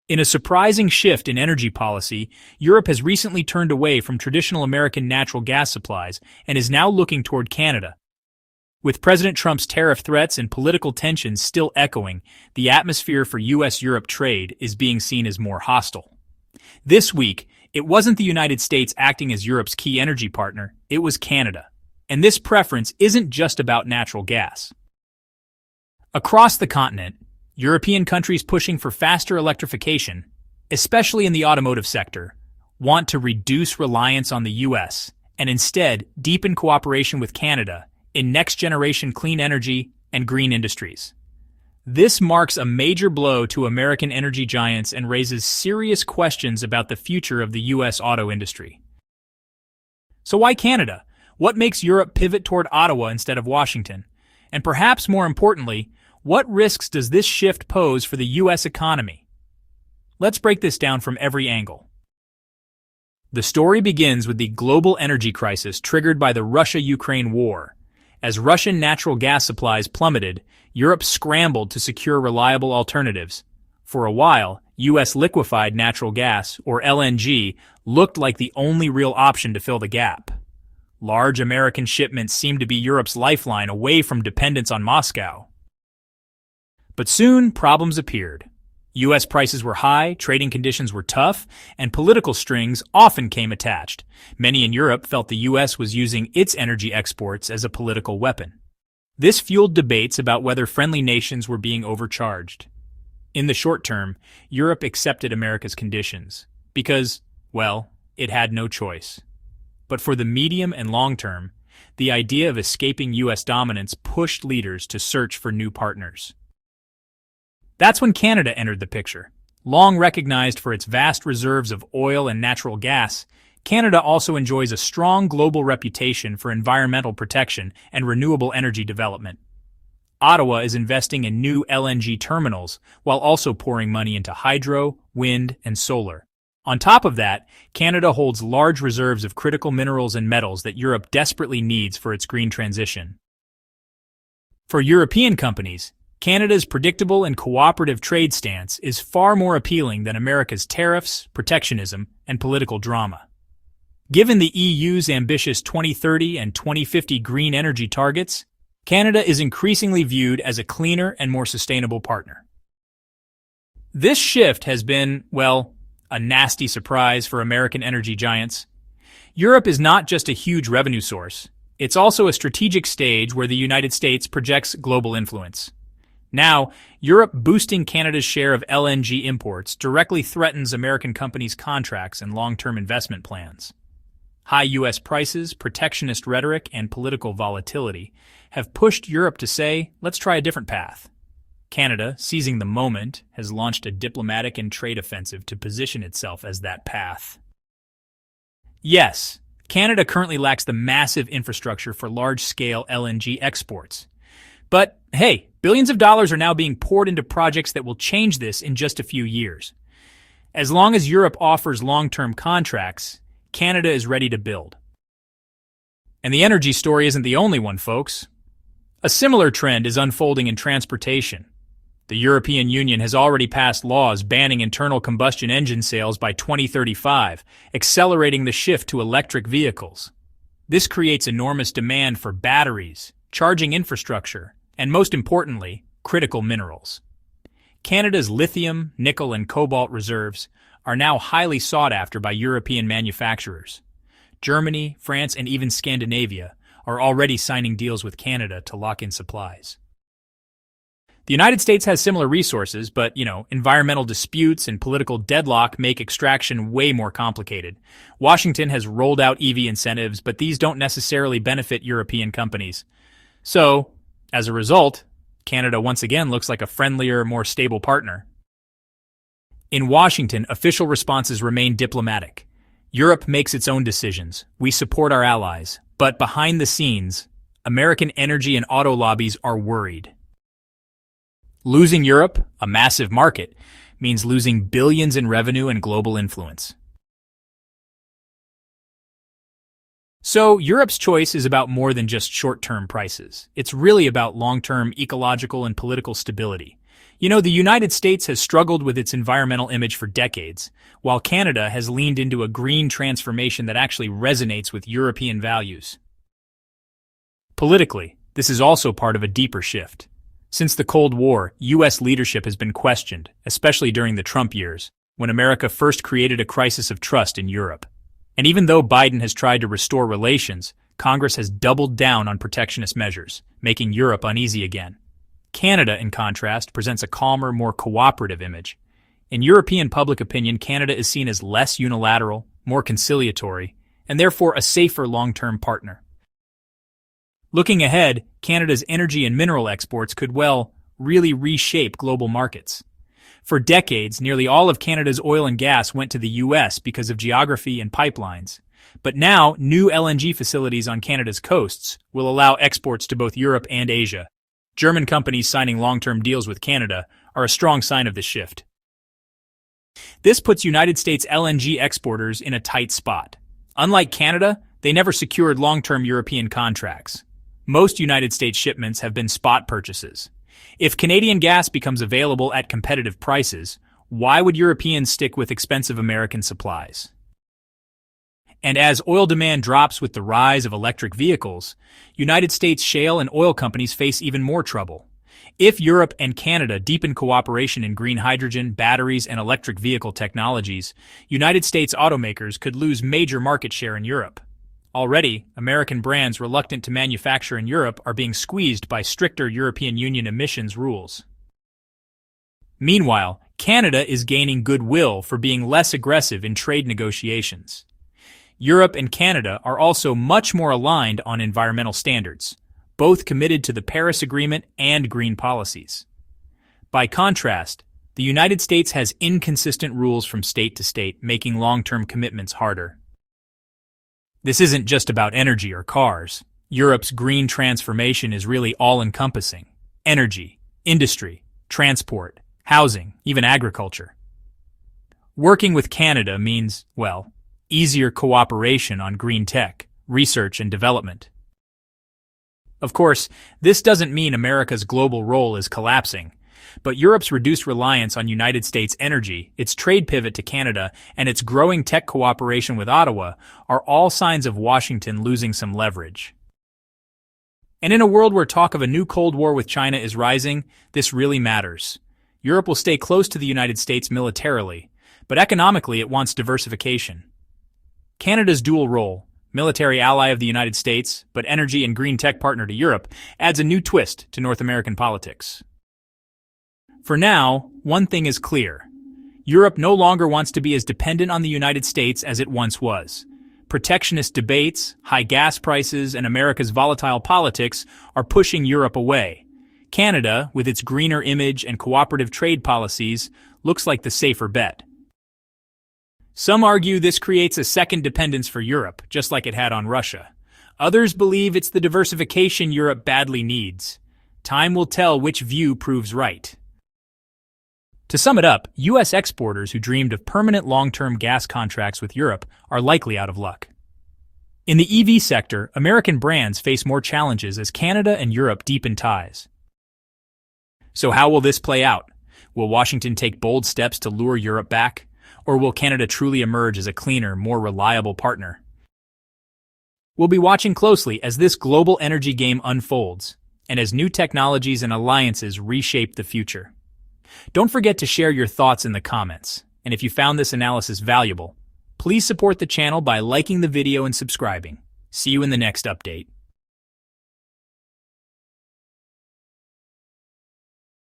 In a surprising shift in energy policy, Europe has recently turned away from traditional American natural gas supplies and is now looking toward Canada. With President Trump's tariff threats and political tensions still echoing, the atmosphere for U.S. Europe trade is being seen as more hostile. This week, it wasn't the United States acting as Europe's key energy partner, it was Canada. And this preference isn't just about natural gas. Across the continent, European countries pushing for faster electrification, especially in the automotive sector, want to reduce reliance on the U.S. and instead deepen cooperation with Canada in next-generation clean energy and green industries. This marks a major blow to American energy giants and raises serious questions about the future of the U.S. auto industry. So why Canada? What makes Europe pivot toward Ottawa instead of Washington? And perhaps more importantly, what risks does this shift pose for the U.S. economy? Let's break this down from every angle. The story begins with the global energy crisis triggered by the Russia-Ukraine war. As Russian natural gas supplies plummeted, Europe scrambled to secure reliable alternatives. For a while, U.S. liquefied natural gas, or LNG, looked like the only real option to fill the gap. Large American shipments seemed to be Europe's lifeline away from dependence on Moscow. But soon, problems appeared. U.S. prices were high, trading conditions were tough, and political strings often came attached. Many in Europe felt the U.S. was using its energy exports as a political weapon. This fueled debates about whether friendly nations were being overcharged. In the short term, Europe accepted America's conditions because, well, it had no choice. But for the medium and long term, the idea of escaping U.S. dominance pushed leaders to search for new partners. That's when Canada entered the picture. Long recognized for its vast reserves of oil and natural gas, Canada also enjoys a strong global reputation for environmental protection and renewable energy development. Ottawa is investing in new LNG terminals while also pouring money into hydro, wind, and solar. On top of that, Canada holds large reserves of critical minerals and metals that Europe desperately needs for its green transition. For European companies, Canada's predictable and cooperative trade stance is far more appealing than America's tariffs, protectionism, and political drama. Given the EU's ambitious 2030 and 2050 green energy targets, Canada is increasingly viewed as a cleaner and more sustainable partner. This shift has been, well, a nasty surprise for American energy giants. Europe is not just a huge revenue source, it's also a strategic stage where the United States projects global influence. Now, Europe boosting Canada's share of LNG imports directly threatens American companies' contracts and long-term investment plans. High U.S. prices, protectionist rhetoric, and political volatility have pushed Europe to say, let's try a different path. Canada, seizing the moment, has launched a diplomatic and trade offensive to position itself as that path. Yes, Canada currently lacks the massive infrastructure for large-scale LNG exports. But, hey, billions of dollars are now being poured into projects that will change this in just a few years. As long as Europe offers long-term contracts, Canada is ready to build. And the energy story isn't the only one, folks. A similar trend is unfolding in transportation. The European Union has already passed laws banning internal combustion engine sales by 2035, accelerating the shift to electric vehicles. This creates enormous demand for batteries, charging infrastructure, and most importantly, critical minerals. Canada's lithium, nickel, and cobalt reserves are now highly sought after by European manufacturers. Germany, France, and even Scandinavia are already signing deals with Canada to lock in supplies. The United States has similar resources, but, environmental disputes and political deadlock make extraction way more complicated. Washington has rolled out EV incentives, but these don't necessarily benefit European companies. So, as a result, Canada once again looks like a friendlier, more stable partner. In Washington, official responses remain diplomatic. Europe makes its own decisions. We support our allies. But behind the scenes, American energy and auto lobbies are worried. Losing Europe, a massive market, means losing billions in revenue and global influence. So, Europe's choice is about more than just short-term prices. It's really about long-term ecological and political stability. The United States has struggled with its environmental image for decades, while Canada has leaned into a green transformation that actually resonates with European values. Politically, this is also part of a deeper shift. Since the Cold War, U.S. leadership has been questioned, especially during the Trump years, when America first created a crisis of trust in Europe. And even though Biden has tried to restore relations, Congress has doubled down on protectionist measures, making Europe uneasy again. Canada, in contrast, presents a calmer, more cooperative image. In European public opinion, Canada is seen as less unilateral, more conciliatory, and therefore a safer long-term partner. Looking ahead, Canada's energy and mineral exports could, really reshape global markets. For decades, nearly all of Canada's oil and gas went to the U.S. because of geography and pipelines. But now, new LNG facilities on Canada's coasts will allow exports to both Europe and Asia. German companies signing long-term deals with Canada are a strong sign of this shift. This puts United States LNG exporters in a tight spot. Unlike Canada, they never secured long-term European contracts. Most United States shipments have been spot purchases. If Canadian gas becomes available at competitive prices, why would Europeans stick with expensive American supplies? And as oil demand drops with the rise of electric vehicles, United States shale and oil companies face even more trouble. If Europe and Canada deepen cooperation in green hydrogen, batteries, and electric vehicle technologies, United States automakers could lose major market share in Europe. Already, American brands reluctant to manufacture in Europe are being squeezed by stricter European Union emissions rules. Meanwhile, Canada is gaining goodwill for being less aggressive in trade negotiations. Europe and Canada are also much more aligned on environmental standards, both committed to the Paris Agreement and green policies. By contrast, the United States has inconsistent rules from state to state, making long-term commitments harder. This isn't just about energy or cars. Europe's green transformation is really all-encompassing. Energy, industry, transport, housing, even agriculture. Working with Canada means, easier cooperation on green tech, research, and development. Of course, this doesn't mean America's global role is collapsing, but Europe's reduced reliance on United States energy, its trade pivot to Canada, and its growing tech cooperation with Ottawa are all signs of Washington losing some leverage. And in a world where talk of a new Cold War with China is rising, this really matters. Europe will stay close to the United States militarily, but economically it wants diversification. Canada's dual role, military ally of the United States, but energy and green tech partner to Europe, adds a new twist to North American politics. For now, one thing is clear. Europe no longer wants to be as dependent on the United States as it once was. Protectionist debates, high gas prices, and America's volatile politics are pushing Europe away. Canada, with its greener image and cooperative trade policies, looks like the safer bet. Some argue this creates a second dependence for Europe, just like it had on Russia. Others believe it's the diversification Europe badly needs. Time will tell which view proves right. To sum it up, U.S. exporters who dreamed of permanent long-term gas contracts with Europe are likely out of luck. In the EV sector, American brands face more challenges as Canada and Europe deepen ties. So how will this play out? Will Washington take bold steps to lure Europe back? Or will Canada truly emerge as a cleaner, more reliable partner? We'll be watching closely as this global energy game unfolds, and as new technologies and alliances reshape the future. Don't forget to share your thoughts in the comments, and if you found this analysis valuable, please support the channel by liking the video and subscribing. See you in the next update.